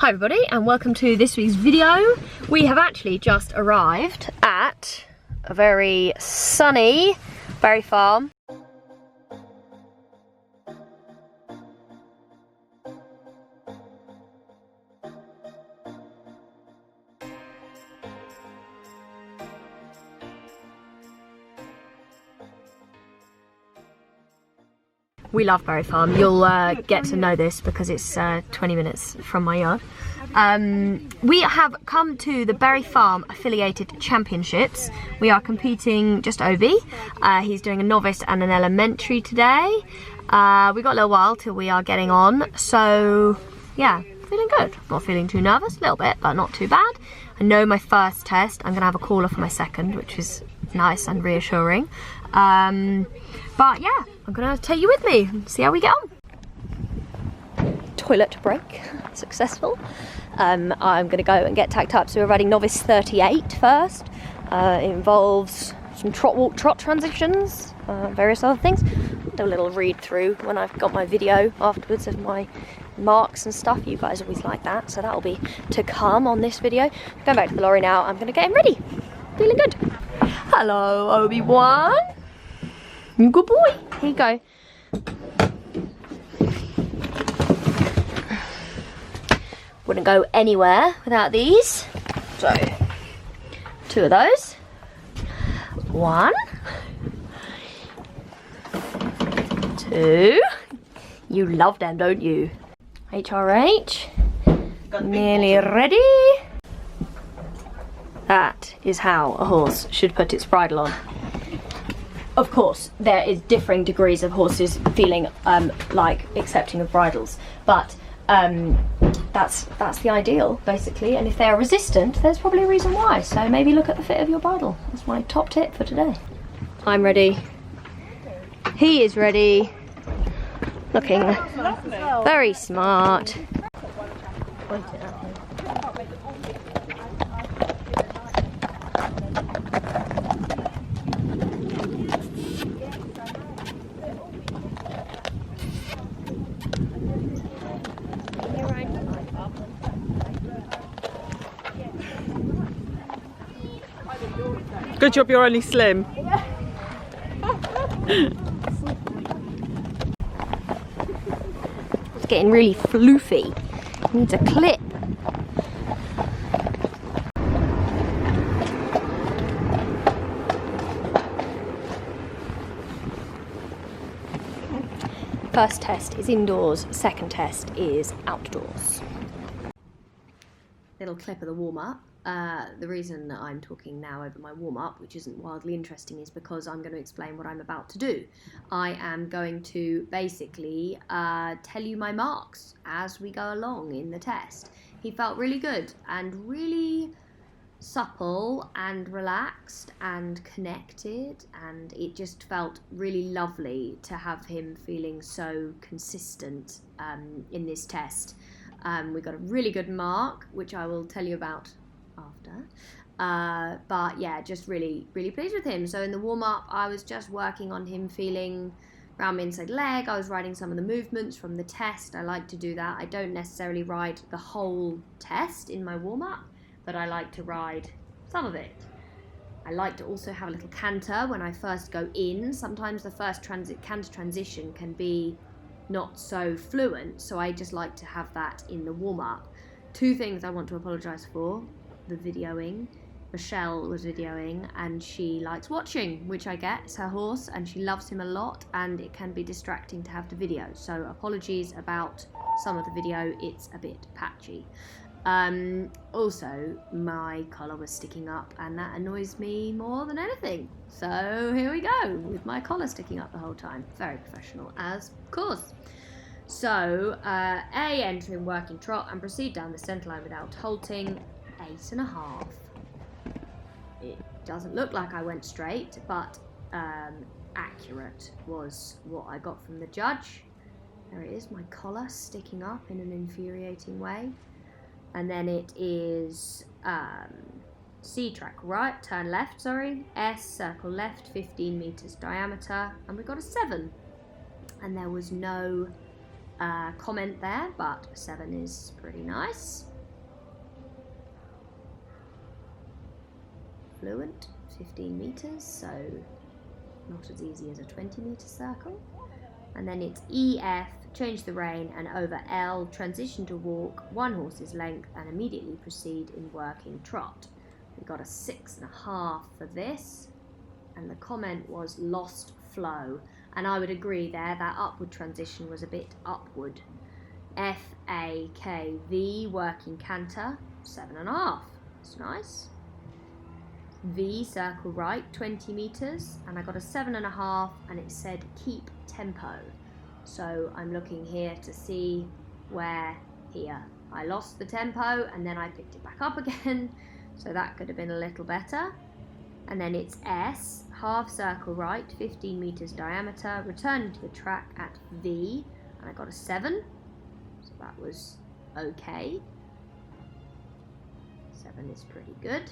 Hi everybody and welcome to this week's video. We have actually just arrived at a very sunny berry farm. We love Berry Farm. You'll get to know this because it's 20 minutes from my yard. We have come to the Berry Farm affiliated championships. We are competing just Obi. He's doing a novice and an elementary today. We got a little while till we are getting on. So yeah, feeling good. Not feeling too nervous, a little bit, but not too bad. I know my first test. I'm gonna have a caller for my second, which is nice and reassuring. But yeah, I'm gonna take you with me and see how we get on. Toilet break, successful. I'm gonna go and get tacked up. So we're riding novice 38 first. It involves some trot walk trot transitions, various other things. Do a little read through when I've got my video afterwards of my marks and stuff. You guys always like that, so that'll be to come on this video. Going back to the lorry now. I'm gonna get him ready. Feeling good. Hello, Obi-Wan. Good boy. Here you go. Wouldn't go anywhere without these. So, 2 of those. 1. 2. You love them, don't you? HRH. Nearly ready. That is how a horse should put its bridle on. Of course, there is differing degrees of horses feeling like accepting of bridles, but that's the ideal, basically. And if they are resistant, there's probably a reason why. So maybe look at the fit of your bridle. That's my top tip for today. I'm ready. He is ready. Looking very smart. Good job you're only slim. It's getting really floofy. Needs a clip. First test is indoors, second test is outdoors. Little clip of the warm-up. The reason that I'm talking now over my warm-up, which isn't wildly interesting, is because I'm going to explain what I'm about to do. I am going to basically tell you my marks as we go along in the test. He felt really good and really supple and relaxed and connected, and it just felt really lovely to have him feeling so consistent in this test. We got a really good mark, which I will tell you about after, but yeah, just really pleased with him. So in the warm-up I was just working on him feeling around my inside leg. I was riding some of the movements from the test. I like to do that. I don't necessarily ride the whole test in my warm-up, but I like to ride some of it. I like to also have a little canter when I first go in. Sometimes the first canter transition can be not so fluent, so I just like to have that in the warm-up. 2 things I want to apologise for. The videoing. Michelle was videoing and she likes watching, which I get. It's her horse and she loves him a lot, and it can be distracting to have to video. So apologies about some of the video, it's a bit patchy. Also, my collar was sticking up and that annoys me more than anything. So here we go, with my collar sticking up the whole time. Very professional, as of course. So, A, enter in working trot and proceed down the centre line without halting. 8.5. It doesn't look like I went straight, but accurate was what I got from the judge. There it is, my collar sticking up in an infuriating way. And then it is C track right, turn left, sorry, S, circle left, 15 metres diameter, and we got a 7. And there was no comment there, but 7 is pretty nice. fluent, 15 meters, so not as easy as a 20-meter circle. And then it's EF, change the rein, and over L, transition to walk 1 horse's length and immediately proceed in working trot. We got a 6.5 for this, and the comment was lost flow, and I would agree there, that upward transition was a bit upward. FAKV, working canter, 7.5, it's nice. V, circle right, 20 meters, and I got a 7.5, and it said keep tempo. So I'm looking here to see where here I lost the tempo, and then I picked it back up again, so that could have been a little better. And then it's S, half circle right, 15 meters diameter, returning to the track at V, and I got a 7, so that was okay. 7 is pretty good.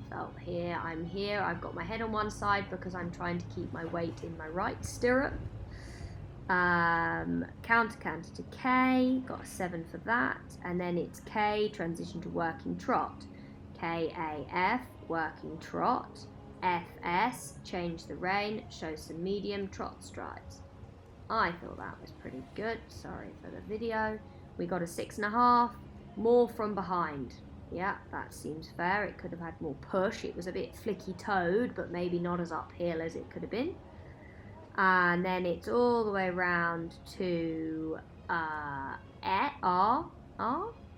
Felt here, I'm here, I've got my head on one side because I'm trying to keep my weight in my right stirrup. Counter canter to K, got a 7 for that, and then it's K, transition to working trot. KAF, working trot. FS, change the rein, show some medium trot strides. I thought that was pretty good, sorry for the video. We got a 6.5, more from behind. Yeah, that seems fair. It could have had more push. It was a bit flicky-toed, but maybe not as uphill as it could have been. And then it's all the way around to R,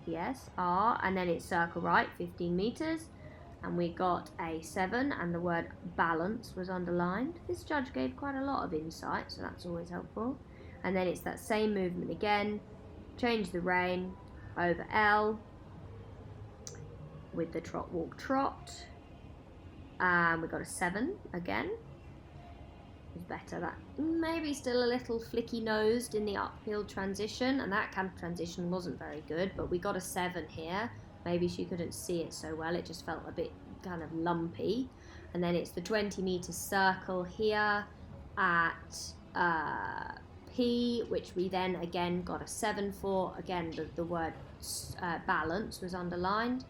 yes, R, and then it's circle right, 15 meters, and we got a 7, and the word balance was underlined. This judge gave quite a lot of insight, so that's always helpful. And then it's that same movement again, change the rein, over L, with the trot, walk, trot, and we got a 7 again. It was better. That maybe still a little flicky nosed in the uphill transition, and that camp transition wasn't very good, but we got a 7 here. Maybe she couldn't see it so well, it just felt a bit kind of lumpy. And then it's the 20-meter circle here at P, which we then again got a 7 for. Again, the word balance was underlined.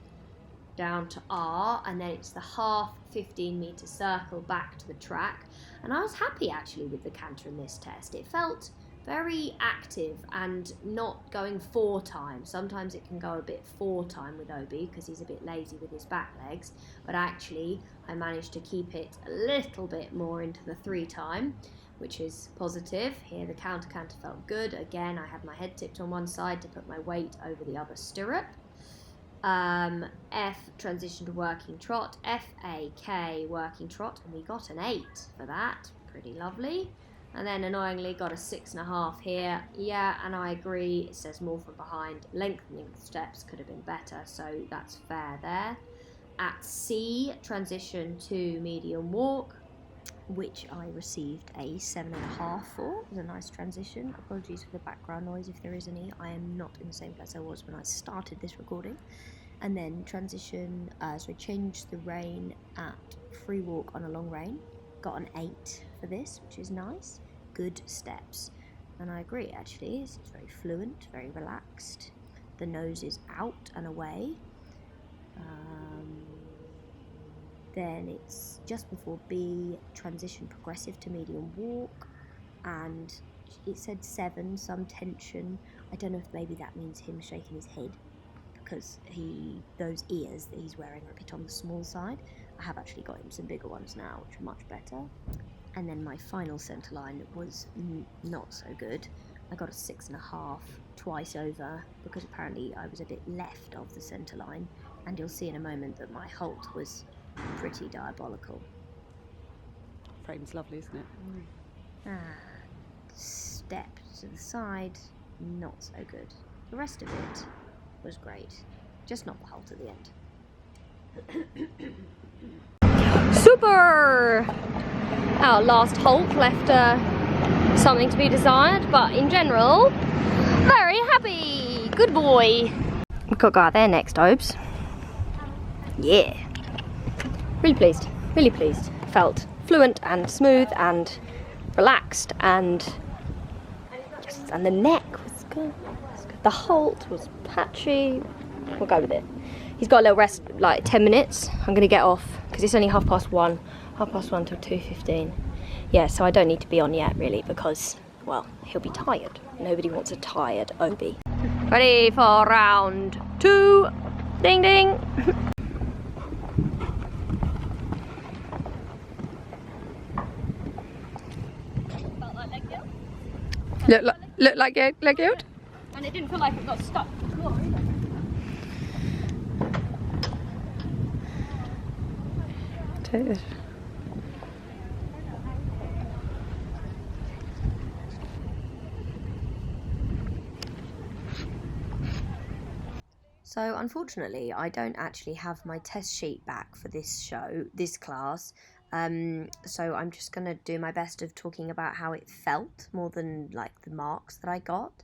Down to R, and then it's the half 15-meter circle back to the track. And I was happy actually with the canter in this test. It felt very active and not going 4 times. Sometimes it can go a bit 4 time with Obi because he's a bit lazy with his back legs, but actually I managed to keep it a little bit more into the 3 time, which is positive. Here the counter canter felt good. Again, I had my head tipped on one side to put my weight over the other stirrup. F, transition to working trot. FAK, working trot, and we got an 8 for that. Pretty lovely. And then annoyingly got a 6.5 here. Yeah, and I agree, it says more from behind. Lengthening the steps could have been better, so that's fair there. At C, transition to medium walk, which I received a 7.5 for. It was a nice transition. Apologies for the background noise if there is any. I am not in the same place I was when I started this recording. And then transition, so I changed the rein at free walk on a long rein. Got an 8 for this, which is nice. Good steps. And I agree, actually. It's very fluent, very relaxed. The nose is out and away. Then it's just before B, transition progressive to medium walk, and it said 7, some tension. I don't know if maybe that means him shaking his head, because those ears that he's wearing are a bit on the small side. I have actually got him some bigger ones now, which are much better. And then my final centre line was not so good. I got a 6.5 twice over, because apparently I was a bit left of the centre line, and you'll see in a moment that my halt was pretty diabolical. Frame's lovely, isn't it? Step to the side, not so good. The rest of it was great, just not the halt at the end. Super! Our last halt left something to be desired, but in general, very happy. Good boy. We've got to go out there next, Obes. Yeah. Really pleased, really pleased. Felt fluent and smooth and relaxed, and the neck was good. The halt was patchy. we'll go with it. He's got a little rest, like 10 minutes. I'm going to get off because it's only 1:30. 1:30 till 2:15. Yeah, so I don't need to be on yet really because, well, he'll be tired. Nobody wants a tired Obi. Ready for round 2. Ding ding. Look like leg yield? And it didn't feel like it got stuck to the floor either. Take this. So unfortunately, I don't actually have my test sheet back for this class. So I'm just going to do my best of talking about how it felt more than like the marks that I got.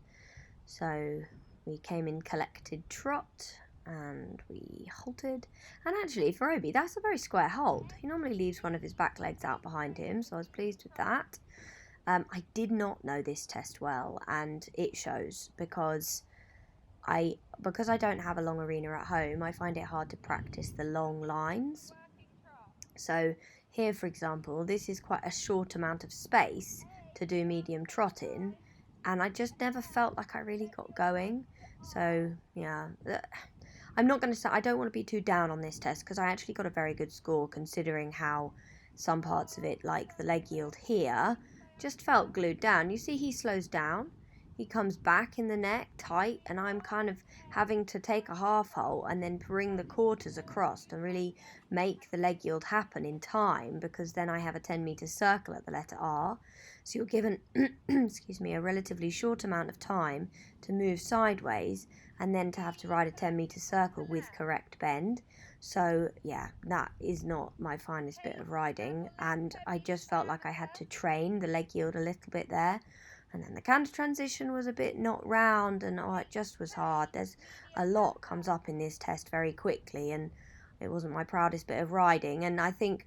So we came in collected trot and we halted. And actually for Obi, that's a very square halt. He normally leaves one of his back legs out behind him, so I was pleased with that. I did not know this test well, and it shows because I don't have a long arena at home, I find it hard to practice the long lines. So here, for example, this is quite a short amount of space to do medium trot in, and I just never felt like I really got going. So yeah, I'm not going to say, I don't want to be too down on this test because I actually got a very good score considering how some parts of it, like the leg yield here, just felt glued down. You see he slows down. He comes back in the neck tight, and I'm kind of having to take a half halt and then bring the quarters across to really make the leg yield happen in time, because then I have a 10-meter circle at the letter R. So you're given, excuse me, a relatively short amount of time to move sideways and then to have to ride a 10-meter circle with correct bend. So yeah, that is not my finest bit of riding, and I just felt like I had to train the leg yield a little bit there. And then the canter transition was a bit not round, and it just was hard. There's a lot comes up in this test very quickly, and it wasn't my proudest bit of riding. And I think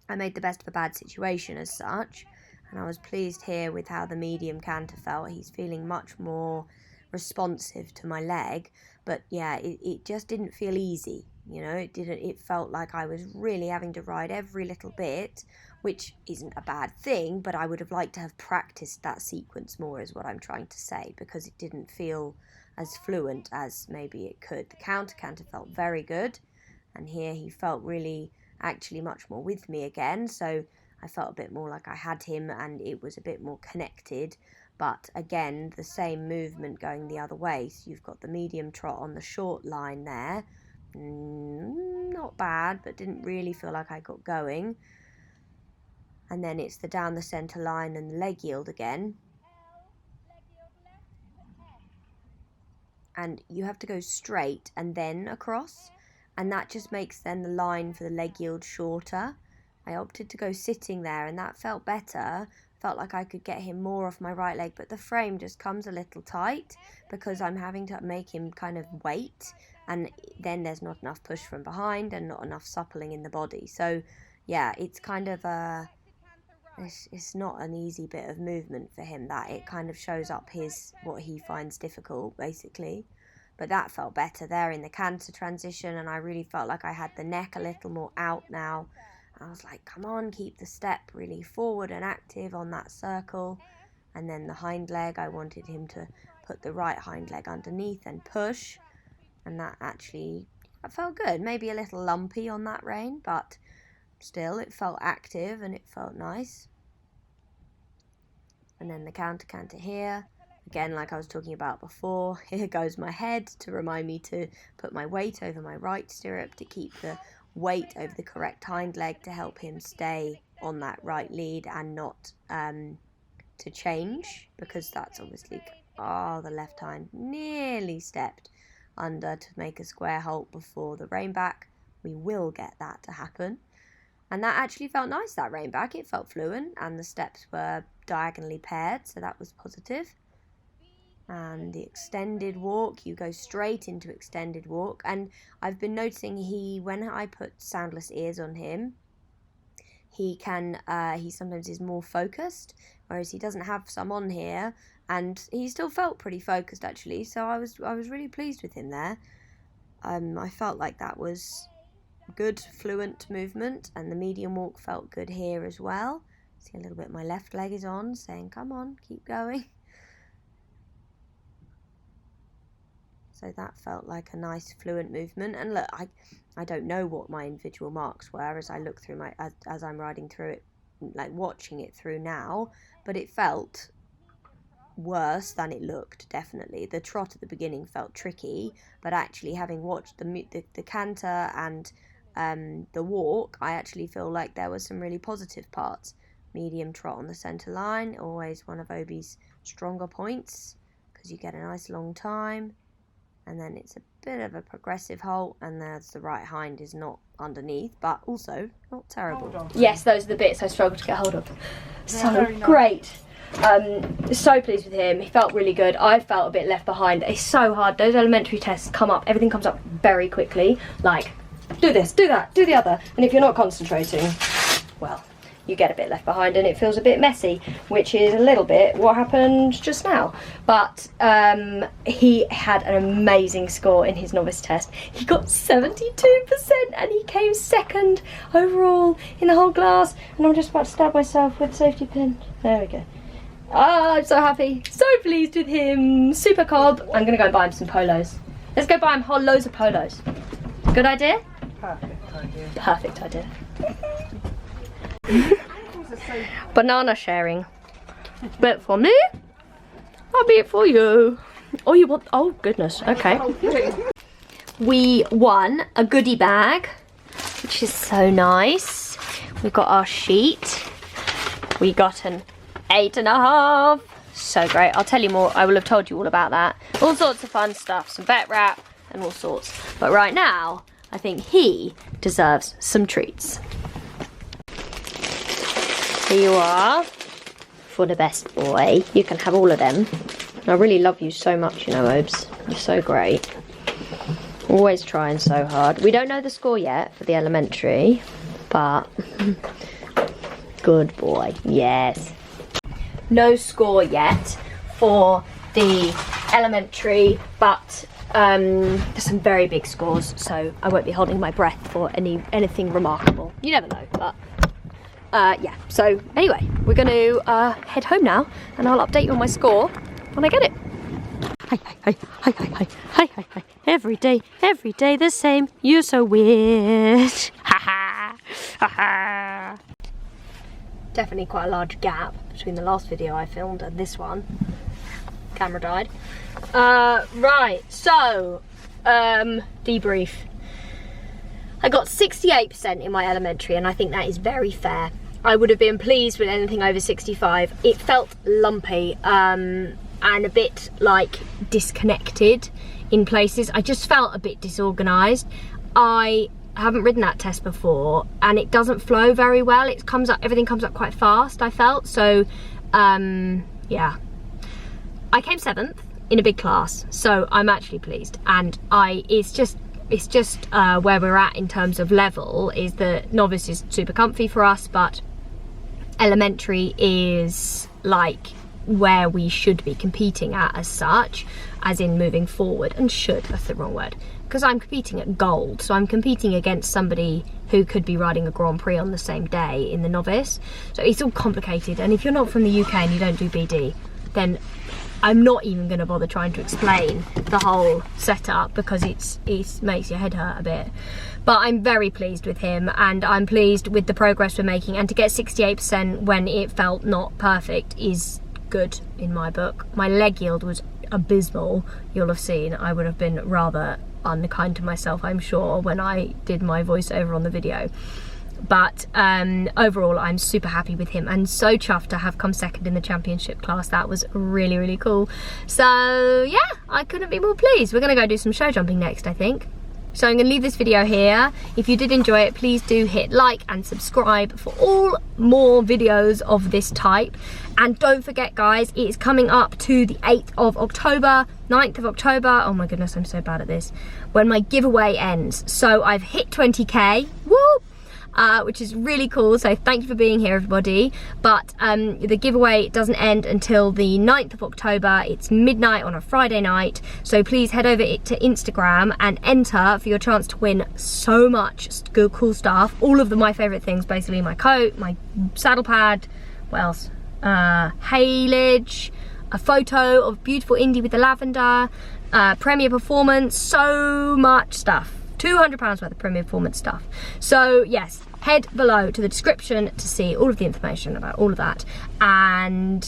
I made the best of a bad situation as such. And I was pleased here with how the medium canter felt. He's feeling much more responsive to my leg. But yeah, it just didn't feel easy. You know, it felt like I was really having to ride every little bit, which isn't a bad thing, but I would have liked to have practiced that sequence more, is what I'm trying to say, because it didn't feel as fluent as maybe it could. The canter felt very good, and here he felt really actually much more with me again, so I felt a bit more like I had him and it was a bit more connected. But again, the same movement going the other way, so you've got the medium trot on the short line there. Not bad, but didn't really feel like I got going. And then it's the down the centre line and the leg yield again. And you have to go straight and then across, and that just makes then the line for the leg yield shorter. I opted to go sitting there, and that felt better. Felt like I could get him more off my right leg, but the frame just comes a little tight because I'm having to make him kind of wait, and then there's not enough push from behind and not enough suppling in the body. So yeah, it's kind of it's not an easy bit of movement for him, that it kind of shows up what he finds difficult basically. But that felt better there in the canter transition, and I really felt like I had the neck a little more out now. I was like, come on, keep the step really forward and active on that circle. And then the hind leg, I wanted him to put the right hind leg underneath and push, and that actually felt good. Maybe a little lumpy on that rein, but still it felt active and it felt nice. And then the canter here, again, like I was talking about before, here goes my head to remind me to put my weight over my right stirrup, to keep the weight over the correct hind leg to help him stay on that right lead and not to change, because that's obviously, the left hind nearly stepped under to make a square halt before the rein back. We will get that to happen. And that actually felt nice, that rein back. It felt fluent and the steps were diagonally paired, so that was positive. And the extended walk, you go straight into extended walk. And I've been noticing when I put soundless ears on him, he sometimes is more focused, whereas he doesn't have some on here, and he still felt pretty focused actually. So I was really pleased with him there. I felt like that was good, fluent movement, and the medium walk felt good here as well. See a little bit my left leg is on, saying come on, keep going. So that felt like a nice fluent movement. And look, I don't know what my individual marks were as I look through my as I'm riding through it, like watching it through now, but it felt worse than it looked. Definitely the trot at the beginning felt tricky, but actually having watched the canter and the walk, I actually feel like there were some really positive parts. Medium trot on the centre line, always one of Obi's stronger points, because you get a nice long time, and then it's a bit of a progressive halt, and there's the right hind is not underneath, but also not terrible. Yes, those are the bits I struggled to get hold of. So great. So pleased with him. He felt really good. I felt a bit left behind. It's so hard. Those elementary tests come up, everything comes up very quickly, like do this, do that, do the other, and if you're not concentrating, well, you get a bit left behind and it feels a bit messy, which is a little bit what happened just now. But he had an amazing score in his novice test. He got 72% and he came second overall in the whole class. And I'm just about to stab myself with a safety pin. There we go. Oh, I'm so happy, so pleased with him. Super cob. I'm gonna go and buy him some polos. Let's go buy him whole loads of polos. Good idea? Perfect idea. Perfect idea. Banana sharing. Bit for me, I'll be it for you. Oh, you want, oh goodness, okay. We won a goodie bag, which is so nice. We got our sheet. We got an 8.5. So great. I'll tell you more. I will have told you all about that. All sorts of fun stuff, some vet wrap and all sorts. But right now, I think he deserves some treats. Here you are, for the best boy. You can have all of them. I really love you so much, you know, Obes. You're so great. Always trying so hard. We don't know the score yet for the elementary, but good boy, yes. No score yet for the elementary, but there's some very big scores, so I won't be holding my breath for anything remarkable. You never know, but yeah. So anyway, we're going to head home now, and I'll update you on my score when I get it. Hi, hi, hi, hi, hi, hi, hi, hi, hi. Every day the same. You're so weird. Ha ha, ha ha. Definitely quite a large gap between the last video I filmed and this one. Camera died. Right, so debrief. I got 68% in my elementary, and I think that is very fair. I would have been pleased with anything over 65. It felt lumpy and a bit like disconnected in places. I just felt a bit disorganised. I haven't ridden that test before, and it doesn't flow very well. It comes up, everything comes up quite fast, I felt. So yeah, I came 7th in a big class, so I'm actually pleased. And it's just where we're at in terms of level. Is the novice is super comfy for us, but elementary is like where we should be competing at as such, as in moving forward. And should, that's the wrong word, because I'm competing at gold, so I'm competing against somebody who could be riding a Grand Prix on the same day in the novice. So it's all complicated, and if you're not from the UK and you don't do BD, then I'm not even going to bother trying to explain the whole setup, because it makes your head hurt a bit. But I'm very pleased with him, and I'm pleased with the progress we're making, and to get 68% when it felt not perfect is good in my book. My leg yield was abysmal. You'll have seen I would have been rather unkind to myself, I'm sure, when I did my voiceover on the video. But overall, I'm super happy with him, and so chuffed to have come second in the championship class. That was really, really cool. So yeah, I couldn't be more pleased. We're gonna go do some show jumping next, I think. So I'm gonna leave this video here. If you did enjoy it, please do hit like and subscribe for all more videos of this type. And don't forget, guys, it is coming up to the 8th of October, 9th of October. Oh my goodness, I'm so bad at this. When my giveaway ends. So I've hit 20k. Woo! which is really cool. So thank you for being here, everybody. But the giveaway doesn't end until the 9th of October. It's midnight on a Friday night. So please head over to Instagram and enter for your chance to win so much good, cool stuff. All of my favourite things, basically my coat, my saddle pad, what else? Haylage, a photo of beautiful Inde with the lavender, Premier Performance, so much stuff. £200 worth of Premier Performance stuff. So yes, head below to the description to see all of the information about all of that and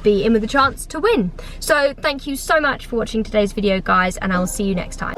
be in with a chance to win. So thank you so much for watching today's video, guys, and I will see you next time.